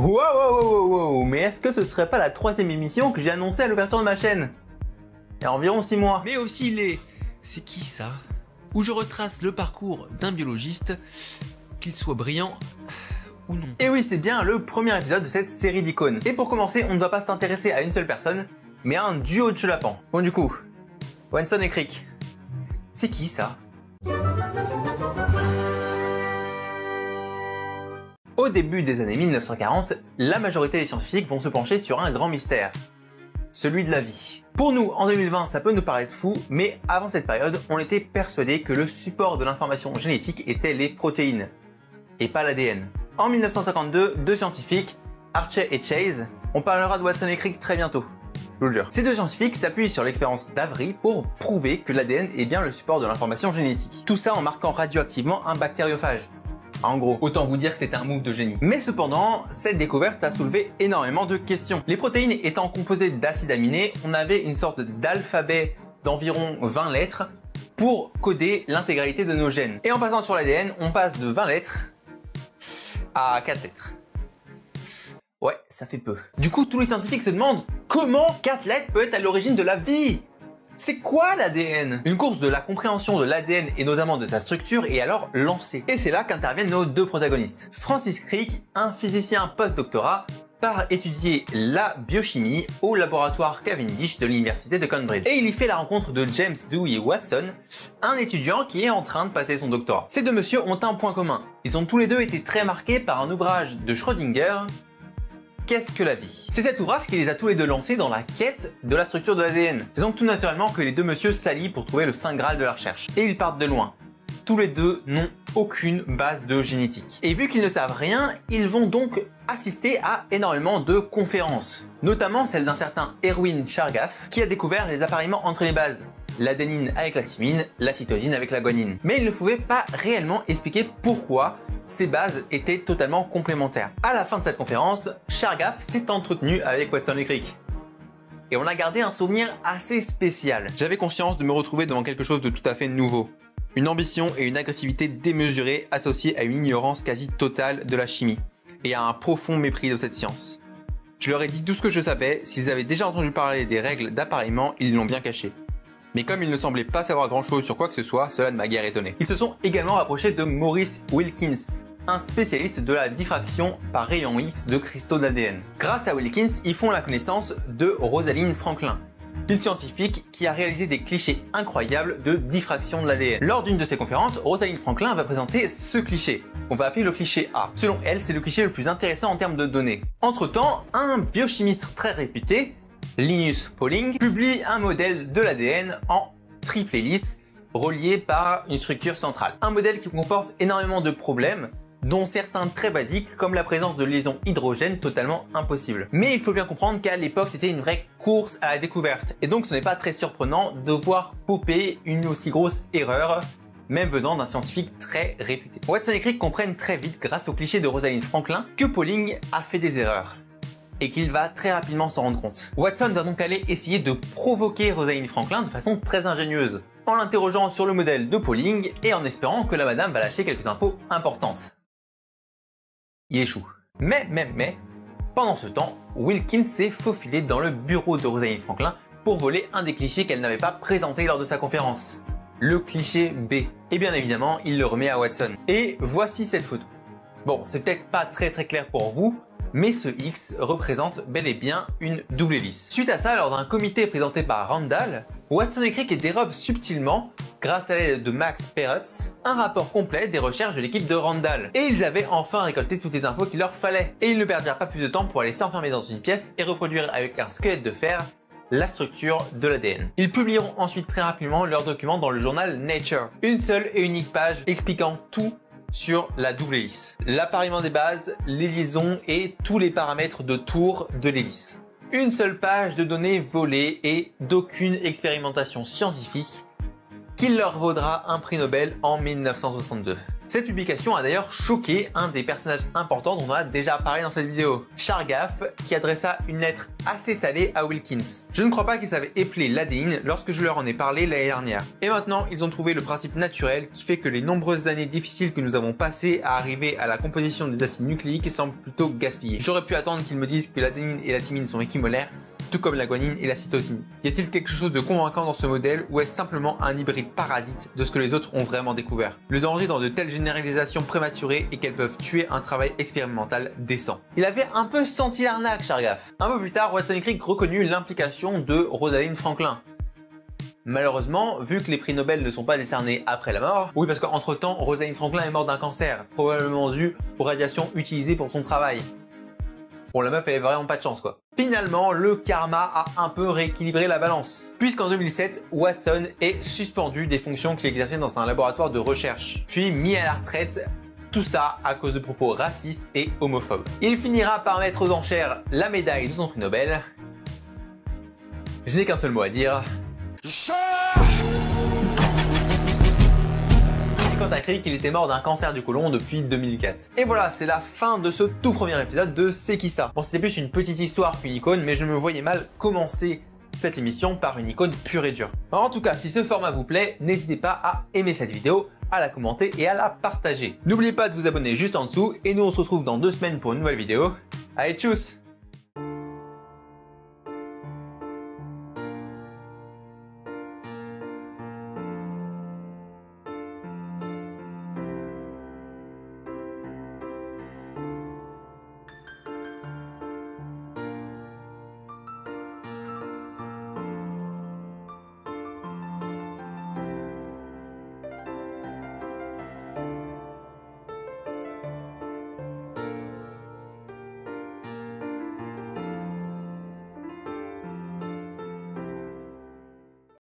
Wow, mais est-ce que ce serait pas la 3e émission que j'ai annoncée à l'ouverture de ma chaîne? Il y a environ 6 mois. Mais aussi les... C'est qui ça? Où je retrace le parcours d'un biologiste, qu'il soit brillant ou non. Et oui, c'est bien le premier épisode de cette série d'icônes. Et pour commencer, on ne va pas s'intéresser à une seule personne, mais à un duo de chenapans. Bon du coup, Watson et Crick. C'est qui ça? Au début des années 1940, la majorité des scientifiques vont se pencher sur un grand mystère. Celui de la vie. Pour nous, en 2020, ça peut nous paraître fou, mais avant cette période, on était persuadé que le support de l'information génétique était les protéines, et pas l'ADN. En 1952, deux scientifiques, Archer et Chase, on parlera de Watson et Crick très bientôt, je vous le jure. Ces deux scientifiques s'appuient sur l'expérience d'Avery pour prouver que l'ADN est bien le support de l'information génétique. Tout ça en marquant radioactivement un bactériophage. En gros, autant vous dire que c'était un move de génie. Mais cependant, cette découverte a soulevé énormément de questions. Les protéines étant composées d'acides aminés, on avait une sorte d'alphabet d'environ 20 lettres pour coder l'intégralité de nos gènes. Et en passant sur l'ADN, on passe de 20 lettres à 4 lettres. Ouais, ça fait peu. Du coup, tous les scientifiques se demandent comment 4 lettres peut être à l'origine de la vie? C'est quoi l'ADN? Une course de la compréhension de l'ADN et notamment de sa structure est alors lancée. Et c'est là qu'interviennent nos deux protagonistes. Francis Crick, un physicien post-doctorat, part étudier la biochimie au laboratoire Cavendish de l'université de Cambridge. Et il y fait la rencontre de James Dewey Watson, un étudiant qui est en train de passer son doctorat. Ces deux messieurs ont un point commun. Ils ont tous les deux été très marqués par un ouvrage de Schrödinger, Qu'est-ce que la vie? C'est cet ouvrage qui les a tous les deux lancés dans la quête de la structure de l'ADN. C'est donc tout naturellement que les deux messieurs s'allient pour trouver le saint graal de la recherche. Et ils partent de loin. Tous les deux n'ont aucune base de génétique. Et vu qu'ils ne savent rien, ils vont donc assister à énormément de conférences. Notamment celle d'un certain Erwin Chargaff qui a découvert les appareillements entre les bases. L'adénine avec la thymine, la cytosine avec la guanine. Mais il ne pouvait pas réellement expliquer pourquoi ces bases étaient totalement complémentaires. À la fin de cette conférence, Chargaff s'est entretenu avec Watson et Crick. Et on a gardé un souvenir assez spécial. J'avais conscience de me retrouver devant quelque chose de tout à fait nouveau. Une ambition et une agressivité démesurées associées à une ignorance quasi totale de la chimie et à un profond mépris de cette science. Je leur ai dit tout ce que je savais, s'ils avaient déjà entendu parler des règles d'appareillement, ils l'ont bien caché. Mais comme ils ne semblaient pas savoir grand chose sur quoi que ce soit, cela ne m'a guère étonné. Ils se sont également rapprochés de Maurice Wilkins, un spécialiste de la diffraction par rayon X de cristaux d'ADN. Grâce à Wilkins, ils font la connaissance de Rosalind Franklin, une scientifique qui a réalisé des clichés incroyables de diffraction de l'ADN. Lors d'une de ses conférences, Rosalind Franklin va présenter ce cliché, qu'on va appeler le cliché A. Selon elle, c'est le cliché le plus intéressant en termes de données. Entre-temps, un biochimiste très réputé, Linus Pauling, publie un modèle de l'ADN en triple hélice relié par une structure centrale. Un modèle qui comporte énormément de problèmes, dont certains très basiques comme la présence de liaisons hydrogène totalement impossibles. Mais il faut bien comprendre qu'à l'époque c'était une vraie course à la découverte. Et donc ce n'est pas très surprenant de voir popper une aussi grosse erreur, même venant d'un scientifique très réputé. Watson et Crick comprennent très vite grâce au cliché de Rosalind Franklin que Pauling a fait des erreurs. Et qu'il va très rapidement s'en rendre compte. Watson va donc aller essayer de provoquer Rosalind Franklin de façon très ingénieuse, en l'interrogeant sur le modèle de Pauling et en espérant que la madame va lâcher quelques infos importantes. Il échoue. Mais, pendant ce temps, Wilkins s'est faufilé dans le bureau de Rosalind Franklin pour voler un des clichés qu'elle n'avait pas présenté lors de sa conférence. Le cliché B. Et bien évidemment, il le remet à Watson. Et voici cette photo. Bon, c'est peut-être pas très clair pour vous, mais ce X représente bel et bien une double hélice. Suite à ça, lors d'un comité présenté par Randall, Watson et Crick dérobent subtilement, grâce à l'aide de Max Perutz, un rapport complet des recherches de l'équipe de Randall. Et ils avaient enfin récolté toutes les infos qu'il leur fallait. Et ils ne perdirent pas plus de temps pour aller s'enfermer dans une pièce et reproduire avec un squelette de fer la structure de l'ADN. Ils publieront ensuite très rapidement leurs documents dans le journal Nature. Une seule et unique page expliquant tout sur la double hélice. L'appareillement des bases, les liaisons et tous les paramètres de tour de l'hélice. Une seule page de données volées et d'aucune expérimentation scientifique qui leur vaudra un prix Nobel en 1962. Cette publication a d'ailleurs choqué un des personnages importants dont on a déjà parlé dans cette vidéo, Chargaff, qui adressa une lettre assez salée à Wilkins. Je ne crois pas qu'ils avaient éplé l'adéine lorsque je leur en ai parlé l'année dernière. Et maintenant, ils ont trouvé le principe naturel qui fait que les nombreuses années difficiles que nous avons passées à arriver à la composition des acides nucléiques semblent plutôt gaspillées. J'aurais pu attendre qu'ils me disent que l'adénine et la thymine sont équimolaires, tout comme la guanine et la cytosine. Y a-t-il quelque chose de convaincant dans ce modèle ou est-ce simplement un hybride parasite de ce que les autres ont vraiment découvert? Le danger dans de telles généralisations prématurées est qu'elles peuvent tuer un travail expérimental décent. Il avait un peu senti l'arnaque, Chargaff. Un peu plus tard, Watson et Crick reconnut l'implication de Rosalind Franklin. Malheureusement, vu que les prix Nobel ne sont pas décernés après la mort, oui parce qu'entre temps, Rosalind Franklin est morte d'un cancer, probablement dû aux radiations utilisées pour son travail. Bon, la meuf avait vraiment pas de chance quoi. Finalement, le karma a un peu rééquilibré la balance, puisqu'en 2007, Watson est suspendu des fonctions qu'il exerçait dans un laboratoire de recherche, puis mis à la retraite, tout ça à cause de propos racistes et homophobes. Il finira par mettre aux enchères la médaille de son prix Nobel. Je n'ai qu'un seul mot à dire. Quant à Crick, il était mort d'un cancer du côlon depuis 2004. Et voilà, c'est la fin de ce tout premier épisode de C'est qui ça? Bon, c'était plus une petite histoire qu'une icône, mais je me voyais mal commencer cette émission par une icône pure et dure. En tout cas, si ce format vous plaît, n'hésitez pas à aimer cette vidéo, à la commenter et à la partager. N'oubliez pas de vous abonner juste en dessous, et nous on se retrouve dans 2 semaines pour une nouvelle vidéo. Allez, tchuss!